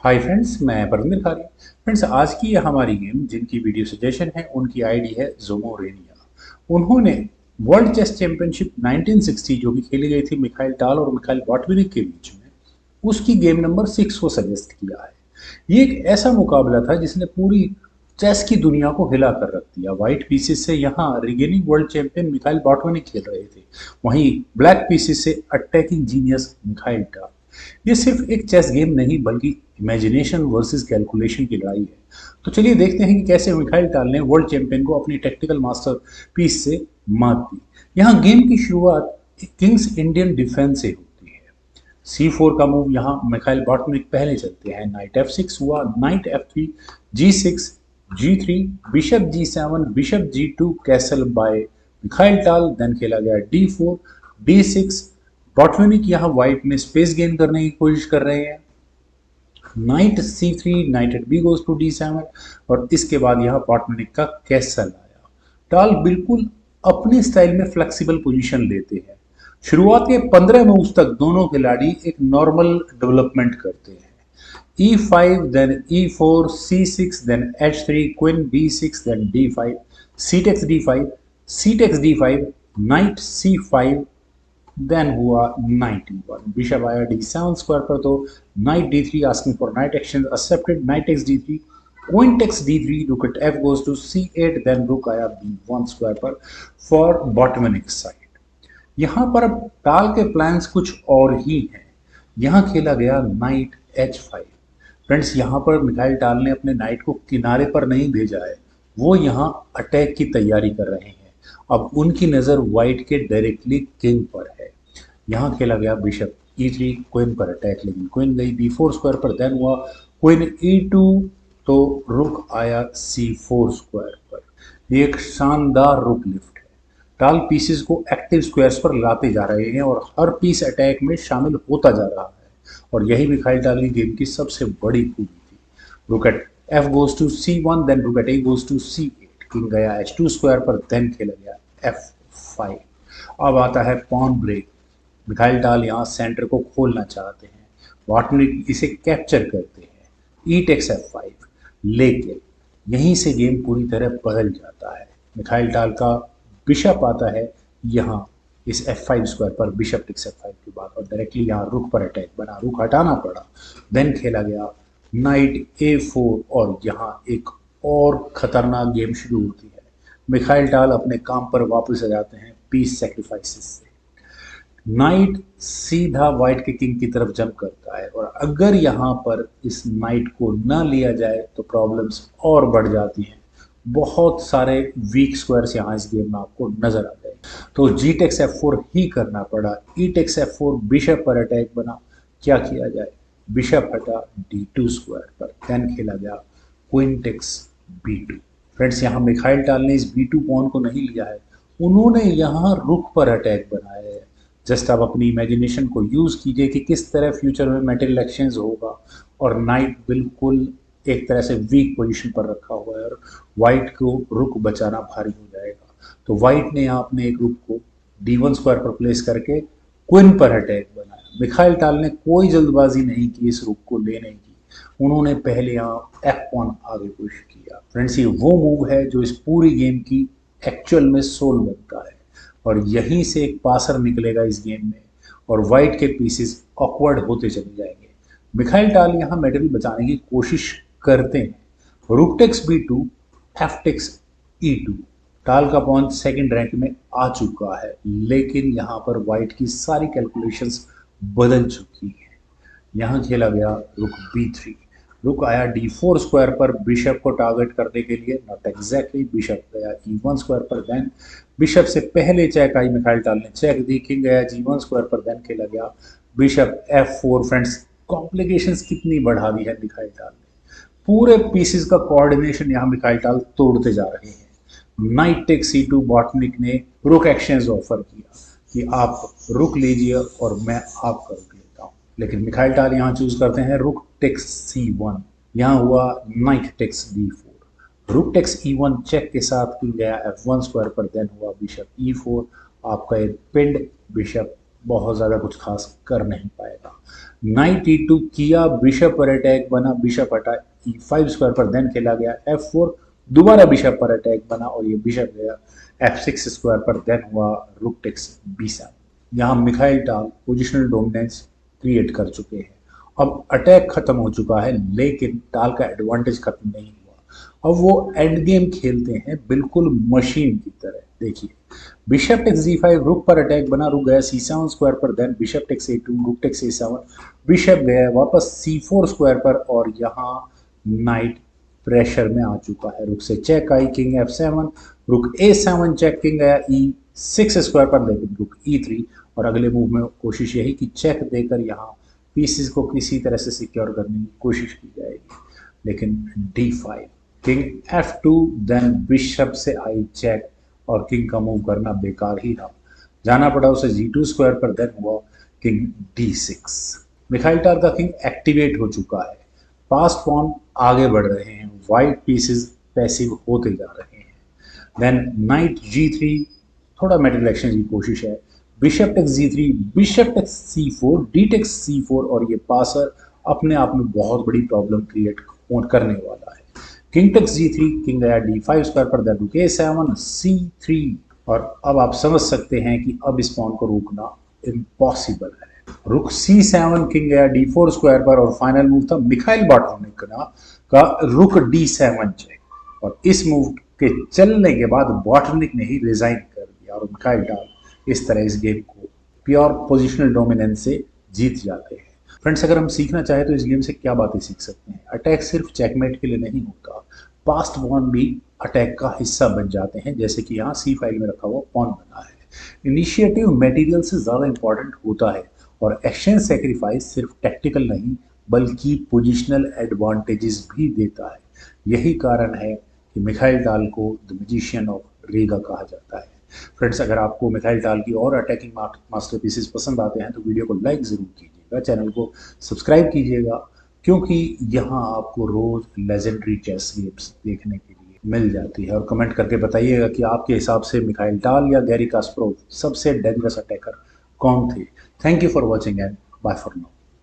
Hi friends, मैं परमिंदर खारी। Friends, आज की ये हमारी गेम जिनकी वीडियो सजेशन है उनकी आईडी है जोमोरेनिया। उन्होंने वर्ल्ड चेस चैंपियनशिप 1960 जो कि खेली गई थी मिखाइल टाल और मिखाइल बॉटविनिक के बीच में, उसकी गेम नंबर 6 को सजेस्ट किया है। ये एक ऐसा मुकाबला था जिसने पूरी चेस की दुनिया को हिला कर रख दिया। व्हाइट पीसेस से यहाँ रिगेनिंग वर्ल्ड चैंपियन मिखाइल बॉटविनिक खेल रहे थे, वहीं ब्लैक पीसेस से अटैकिंग जीनियस मिखाइल टाल। ये सिर्फ एक चेस गेम नहीं बल्कि इमेजिनेशन वर्सेस कैलकुलेशन की लड़ाई है। तो चलिए देखते हैं कि कैसे मिखाइल टाल ने वर्ल्ड चैंपियन को अपनी टेक्टिकल मास्टर पीस से मात दी। यहाँ गेम की शुरुआत किंग्स इंडियन डिफेंस से होती है। C4 का मूव यहाँ मिखाइल बॉटनिक पहले चलते हैं। नाइट F6 हुआ, knight F3, G6, G3, bishop G7, bishop G2 castle by Mikhail Tal. Then खेला गया D4, D6। बॉटविनिक यहाँ व्हाइट में स्पेस गेन करने की कोशिश कर रहे हैं। Knight C3, knight at B goes to D7 और इसके बाद यहाँ बॉटविनिक का कैसल आया। टाल बिल्कुल अपने स्टाइल में फ्लेक्सिबल पोजीशन लेते हैं। शुरुआत के 15 मूव्स तक दोनों खिलाड़ी एक नॉर्मल डेवलपमेंट करते हैं। E5, then E4, C6, then H3, Queen B6, then D5, C takes D5, C takes D5, Knight C5, then हुआ नाइट E1, बिशप आया D7 स्क्वायर पर, तो knight D3 asking for knight exchange accepted. Knight takes D3, queen takes D3, rook at F goes to C8, then rook आया B1 square पर for बॉटमनिक side. यहाँ पर अब टाल के प्लान्स कुछ और ही हैं। यहाँ खेला गया नाइट H5। फ्रेंड्स, यहाँ पर मिखाइल टाल ने अपने नाइट को किनारे पर नहीं भेजा है, वो यहाँ अटैक की तैयारी कर रहे हैं। अब उनकी नज़र व्हाइट के डायरेक्टली किंग पर है। यहाँ खेला गया बिशप E3, क्वीन पर अटैक, लेकिन क्वीन गई B4 स्क्वायर पर। देन हुआ क्वीन E2, तो रुक आया C4 स्क्वायर पर। ये एक शानदार रुक लिफ्ट है। टाल पीसेस को एक्टिव स्क्वायर्स पर लाते जा रहे हैं और हर पीस अटैक में शामिल होता जा रहा है, और यही मिखाइल टाल की गेम की सबसे बड़ी खूबी थी। Rook at F goes to C1, then rook at A goes to C8, king गया H2 स्क्वायर पर, देन खेला गया F5। अब आता है पॉन ब्रेक। मिखाइल टाल यहाँ सेंटर को खोलना चाहते हैं, बॉटनिक इसे कैप्चर करते हैं। E टेक्स F5, लेकिन यहीं से गेम पूरी तरह बदल जाता है। मिखाइल टाल का बिशप आता है यहाँ इस F5 स्क्वायर पर, बिशप टेक्स F5 के बाद, और डायरेक्टली यहाँ रुक पर अटैक बना, रुक हटाना पड़ा। देन खेला गया नाइट A4 और यहाँ एक और खतरनाक गेम शुरू होती है। मिखाइल टाल अपने काम पर वापस आ जाते हैं पीस सेक्रीफाइसेस से। नाइट सीधा व्हाइट के किंग की तरफ जंप करता है, और अगर यहाँ पर इस नाइट को न लिया जाए तो प्रॉब्लम्स और बढ़ जाती हैं। बहुत सारे वीक स्क्वायर्स यहाँ इस गेम में आपको नजर आ गए, तो जी टेक्स F4 ही करना पड़ा। ई टेक्स F4, बिशप पर अटैक बना। क्या किया जाए, बिशप हटा D2 स्क्वायर पर, देन खेला गया क्वीन टेक्स B2। फ्रेंड्स, यहाँ मिखाइल टाल ने इस B2 पॉन को नहीं लिया है, उन्होंने यहाँ रुक पर अटैक बनाया है। जस्ट आप अपनी इमेजिनेशन को यूज़ कीजिए कि किस तरह फ्यूचर में मेटल एक्सचेंज होगा, और नाइट बिल्कुल एक तरह से वीक पोजीशन पर रखा हुआ है और वाइट को रुक बचाना भारी हो जाएगा। तो वाइट ने यहाँ अपने एक रुक को D1 स्क्वायर पर प्लेस करके क्वीन पर अटैक बनाया। मिखाइल टाल ने कोई जल्दबाजी नहीं की इस रुक को लेने की, उन्होंने पहले यहाँ F1 आगे पुश किया। फ्रेंड्स, ये वो मूव है जो इस पूरी गेम की एक्चुअल में सोल बनता है, और यहीं से एक पासर निकलेगा इस गेम में, और व्हाइट के पीसेस ऑकवर्ड होते चले जाएंगे। मिखाइल टाल यहाँ मेडल बचाने की कोशिश करते हैं। Rook takes B2, F takes E2। टाल का पॉन सेकंड रैंक में आ चुका है, लेकिन यहाँ पर व्हाइट की सारी कैलकुलेशंस बदल चुकी हैं। यहाँ खेला गया रुक B3, रुक आया D4 स्क्वायर पर बिशप को टारगेट करने के लिए, नॉट एग्जैक्टली। बिशप गया E1 स्क्वायर पर, देन बिशप से पहले चेक आई, मिखाइल टाल ने चेक दी, किंग गया G1 स्क्वायर पर, देन खेला गया बिशप F4। फ्रेंड्स, कॉम्प्लिकेशंस कितनी बढ़ा दी है मिखाइल टाल ने। पूरे पीसेस का कोऑर्डिनेशन यहाँ मिखाइल टाल तोड़ते जा रहे हैं। नाइट टेक C2, बॉटनिक ने रुक एक्सचेंज ऑफर किया कि आप रुक लीजिए और मैं आपका रुक लेता हूँ, लेकिन मिखाइल टाल यहाँ चूज करते हैं रुक टेक्स C1। यहाँ हुआ knight takes D4, rook takes E1 check के साथ किंग गया F1 स्क्वायर पर, देन हुआ बिशप E4। आपका एक पिंड बिशप बहुत ज़्यादा कुछ खास कर नहीं पाएगा। नाइट E2 किया, बिशप पर अटैक बना, बिशप हटा E5 स्क्वायर पर, देन खेला गया F4, दोबारा बिशप पर अटैक बना और ये बिशप गया F6 स्क्वायर पर, देन हुआ रुक टेक्स B7। यहाँ मिखाइल टाल पोजिशनल डोमिनेंस क्रिएट कर चुके हैं। अब अटैक खत्म हो चुका है लेकिन टाल का एडवांटेज खत्म नहीं हुआ। अब वो एंड गेम खेलते हैं बिल्कुल मशीन की तरह। देखिए बिशप टेक्स जी5, रुक पर अटैक बना, रुक गया C7 स्क्वायर पर, then bishop takes A2, rook takes A7, bishop गया वापस C4 स्क्वायर पर और यहाँ नाइट प्रेशर में आ चुका है। रुक से चेक आई, किंग F7, रुक A7 चेक, किंग गया E6 स्क्वायर पर, लेकिन रुक E3 और अगले मूव में कोशिश यही कि चेक देकर यहाँ पीसेस को किसी तरह से सिक्योर करने की कोशिश की जाएगी, लेकिन D5, king F2, then bishop से आई चेक और किंग का मूव करना बेकार ही रहा, जाना पड़ा उसे G2 स्क्वायर पर, देन हुआ किंग D6। मिखाइल टाल का किंग एक्टिवेट हो चुका है, पास्ट पॉन आगे बढ़ रहे हैं, वाइट पीसेस पैसिव होते जा रहे हैं। देन नाइट G3, थोड़ा मेटल एक्शन की कोशिश है, bishop takes G3, bishop takes C4, D takes C4 और ये पासर अपने आप में बहुत बड़ी प्रॉब्लम क्रिएट करने वाला है। किंग टेक्स G3, किंग गया D5 स्क्वायर पर, देन रुक A7, C3 और अब आप समझ सकते हैं कि अब इस पॉन को रोकना इम्पॉसिबल है। रुक C7, किंग गया D4 स्क्वायर पर और फाइनल मूव था मिखाइल बॉटनिक का रुक D7 चेक और इस मूव के चलने के बाद बॉटनिक ने ही रिजाइन कर दिया और मिखाइल टाल इस तरह इस गेम को प्योर पोजिशनल डोमिनेंस से जीत जाते हैं। फ्रेंड्स अगर हम सीखना चाहें तो इस गेम से क्या बातें सीख सकते हैं? अटैक सिर्फ चेकमेट के लिए नहीं होता, पास्ट पॉन भी अटैक का हिस्सा बन जाते हैं, जैसे कि यहाँ सी फाइल में रखा हुआ पॉन बना है। इनिशिएटिव मटेरियल से ज़्यादा इंपॉर्टेंट होता है और एक्सचेंज सेक्रीफाइस सिर्फ टैक्टिकल नहीं बल्कि पोजिशनल एडवांटेजेस भी देता है। यही कारण है कि मिखाइल टाल को द मैजिशियन ऑफ रीगा कहा जाता है। फ्रेंड्स अगर आपको मिखाइल टाल की और अटैकिंग मास्टरपीसेस पसंद आते हैं तो वीडियो को लाइक ज़रूर कीजिएगा, चैनल को सब्सक्राइब कीजिएगा, क्योंकि यहाँ आपको रोज़ लेजेंडरी चेस गेम्स देखने के लिए मिल जाती है। और कमेंट करके बताइएगा कि आपके हिसाब से मिखाइल टाल या गैरी कास्परोव सबसे डेंजरस अटैकर कौन थे। Thank you for watching and bye for now.